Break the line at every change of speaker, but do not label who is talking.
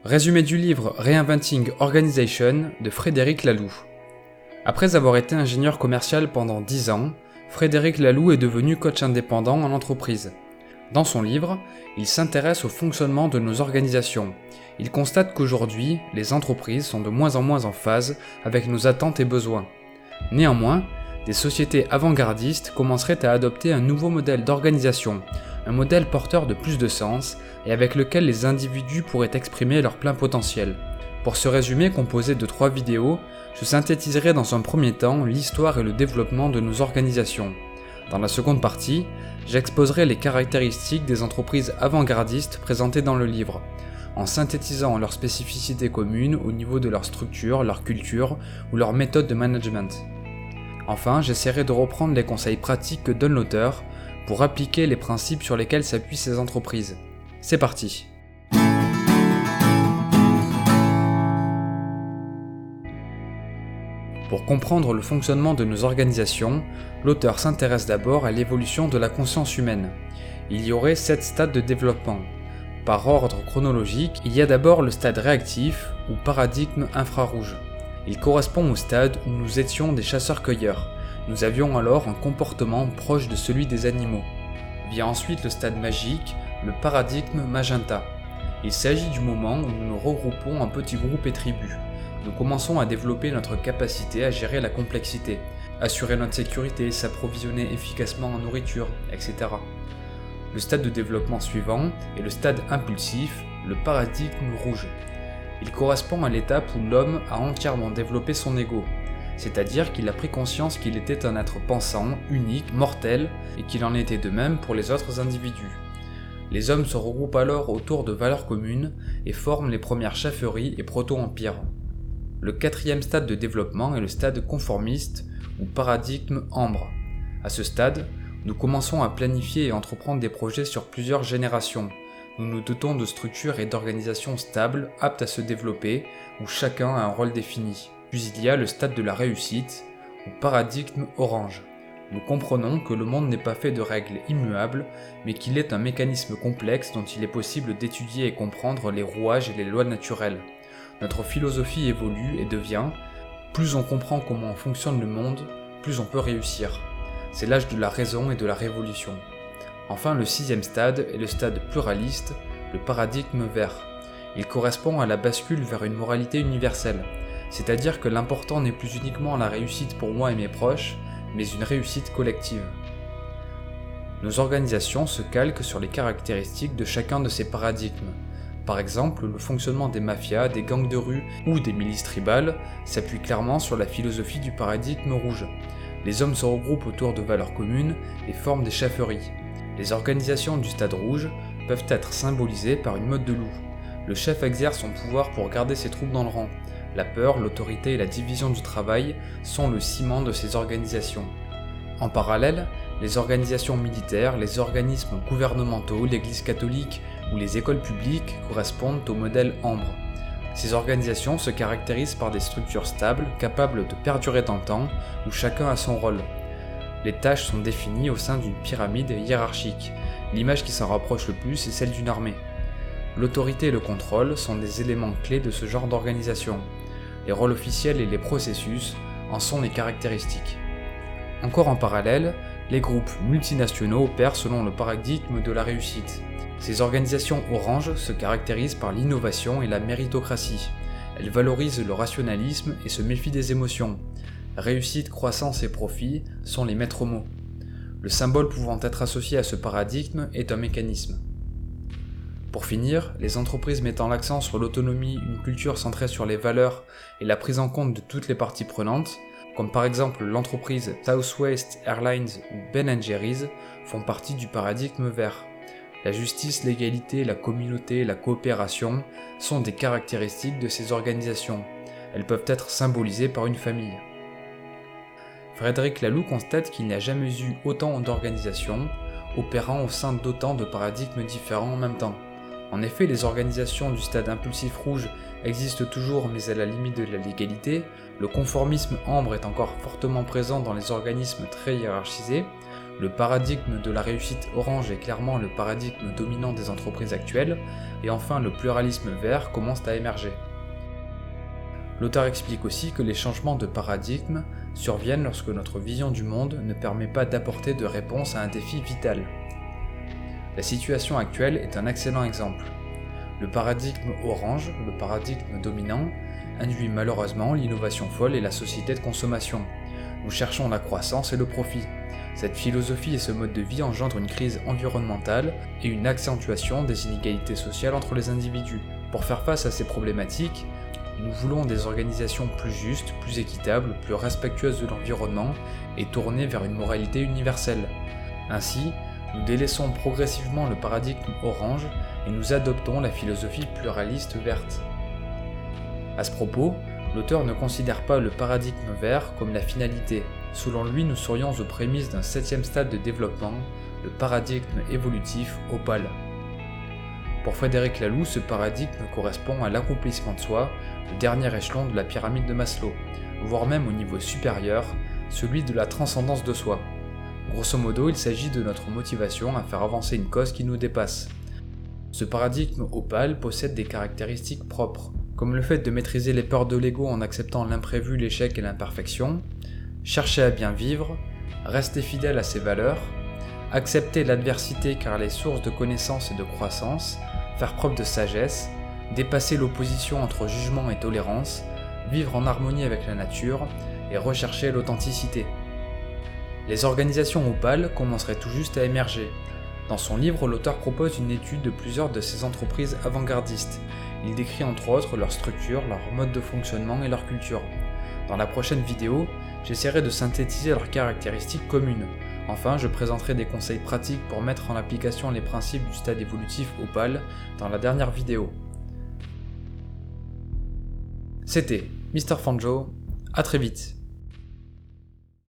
Résumé du livre Reinventing Organization de Frédéric Laloux. Après avoir été ingénieur commercial pendant 10 ans, Frédéric Laloux est devenu coach indépendant en entreprise. Dans son livre, il s'intéresse au fonctionnement de nos organisations. Il constate qu'aujourd'hui, les entreprises sont de moins en phase avec nos attentes et besoins. Néanmoins, des sociétés avant-gardistes commenceraient à adopter un nouveau modèle d'organisation, un modèle porteur de plus de sens et avec lequel les individus pourraient exprimer leur plein potentiel. Pour ce résumé composé de 3 vidéos, je synthétiserai dans un premier temps l'histoire et le développement de nos organisations. Dans la seconde partie, j'exposerai les caractéristiques des entreprises avant-gardistes présentées dans le livre, en synthétisant leurs spécificités communes au niveau de leur structure, leur culture ou leur méthode de management. Enfin, j'essaierai de reprendre les conseils pratiques que donne l'auteur pour appliquer les principes sur lesquels s'appuient ces entreprises. C'est parti! Pour comprendre le fonctionnement de nos organisations, l'auteur s'intéresse d'abord à l'évolution de la conscience humaine. Il y aurait 7 stades de développement. Par ordre chronologique, il y a d'abord le stade réactif ou paradigme infrarouge. Il correspond au stade où nous étions des chasseurs-cueilleurs. Nous avions alors un comportement proche de celui des animaux. Vient ensuite le stade magique, le paradigme magenta. Il s'agit du moment où nous nous regroupons en petits groupes et tribus. Nous commençons à développer notre capacité à gérer la complexité, assurer notre sécurité, s'approvisionner efficacement en nourriture, etc. Le stade de développement suivant est le stade impulsif, le paradigme rouge. Il correspond à l'étape où l'homme a entièrement développé son ego, c'est-à-dire qu'il a pris conscience qu'il était un être pensant, unique, mortel, et qu'il en était de même pour les autres individus. Les hommes se regroupent alors autour de valeurs communes et forment les premières chefferies et proto-empires. Le 4e stade de développement est le stade conformiste ou paradigme ambre. À ce stade, nous commençons à planifier et entreprendre des projets sur plusieurs générations. Nous nous dotons de structures et d'organisations stables, aptes à se développer, où chacun a un rôle défini. Puis il y a le stade de la réussite, ou paradigme orange. Nous comprenons que le monde n'est pas fait de règles immuables, mais qu'il est un mécanisme complexe dont il est possible d'étudier et comprendre les rouages et les lois naturelles. Notre philosophie évolue et devient « plus on comprend comment fonctionne le monde, plus on peut réussir ». C'est l'âge de la raison et de la révolution. Enfin, le 6e stade est le stade pluraliste, le paradigme vert. Il correspond à la bascule vers une moralité universelle, c'est-à-dire que l'important n'est plus uniquement la réussite pour moi et mes proches, mais une réussite collective. Nos organisations se calquent sur les caractéristiques de chacun de ces paradigmes. Par exemple, le fonctionnement des mafias, des gangs de rue ou des milices tribales s'appuie clairement sur la philosophie du paradigme rouge. Les hommes se regroupent autour de valeurs communes et forment des chefferies. Les organisations du stade rouge peuvent être symbolisées par une meute de loups. Le chef exerce son pouvoir pour garder ses troupes dans le rang. La peur, l'autorité et la division du travail sont le ciment de ces organisations. En parallèle, les organisations militaires, les organismes gouvernementaux, l'Église catholique ou les écoles publiques correspondent au modèle ambre. Ces organisations se caractérisent par des structures stables, capables de perdurer dans le temps, où chacun a son rôle. Les tâches sont définies au sein d'une pyramide hiérarchique. L'image qui s'en rapproche le plus est celle d'une armée. L'autorité et le contrôle sont des éléments clés de ce genre d'organisation. Les rôles officiels et les processus en sont les caractéristiques. Encore en parallèle, les groupes multinationaux opèrent selon le paradigme de la réussite. Ces organisations oranges se caractérisent par l'innovation et la méritocratie. Elles valorisent le rationalisme et se méfient des émotions. Réussite, croissance et profit sont les maîtres mots. Le symbole pouvant être associé à ce paradigme est un mécanisme. Pour finir, les entreprises mettant l'accent sur l'autonomie, une culture centrée sur les valeurs et la prise en compte de toutes les parties prenantes, comme par exemple l'entreprise Southwest Airlines ou Ben & Jerry's, font partie du paradigme vert. La justice, l'égalité, la communauté, la coopération sont des caractéristiques de ces organisations. Elles peuvent être symbolisées par une famille. Frédéric Laloux constate qu'il n'y a jamais eu autant d'organisations opérant au sein d'autant de paradigmes différents en même temps. En effet, les organisations du stade impulsif rouge existent toujours mais à la limite de la légalité, le conformisme ambre est encore fortement présent dans les organismes très hiérarchisés, Le paradigme de la réussite orange est clairement le paradigme dominant des entreprises actuelles, et enfin le pluralisme vert commence à émerger. L'auteur explique aussi que les changements de paradigme surviennent lorsque notre vision du monde ne permet pas d'apporter de réponse à un défi vital. La situation actuelle est un excellent exemple. Le paradigme orange, le paradigme dominant, induit malheureusement l'innovation folle et la société de consommation. Nous cherchons la croissance et le profit. Cette philosophie et ce mode de vie engendrent une crise environnementale et une accentuation des inégalités sociales entre les individus. Pour faire face à ces problématiques, nous voulons des organisations plus justes, plus équitables, plus respectueuses de l'environnement et tournées vers une moralité universelle. Ainsi, nous délaissons progressivement le paradigme orange et nous adoptons la philosophie pluraliste verte. À ce propos, l'auteur ne considère pas le paradigme vert comme la finalité. Selon lui, nous serions aux prémices d'un 7e stade de développement, le paradigme évolutif opale. Pour Frédéric Laloux, ce paradigme correspond à l'accomplissement de soi, le dernier échelon de la pyramide de Maslow, voire même au niveau supérieur, celui de la transcendance de soi. Grosso modo, il s'agit de notre motivation à faire avancer une cause qui nous dépasse. Ce paradigme opale possède des caractéristiques propres, comme le fait de maîtriser les peurs de l'ego en acceptant l'imprévu, l'échec et l'imperfection, chercher à bien vivre, rester fidèle à ses valeurs, accepter l'adversité car elle est source de connaissance et de croissance, faire preuve de sagesse, dépasser l'opposition entre jugement et tolérance, vivre en harmonie avec la nature et rechercher l'authenticité. Les organisations opales commenceraient tout juste à émerger. Dans son livre, l'auteur propose une étude de plusieurs de ces entreprises avant-gardistes. Il décrit entre autres leur structure, leur mode de fonctionnement et leur culture. Dans la prochaine vidéo, j'essaierai de synthétiser leurs caractéristiques communes. Enfin, je présenterai des conseils pratiques pour mettre en application les principes du stade évolutif opale dans la dernière vidéo. C'était Mr. Fanjo, à très vite.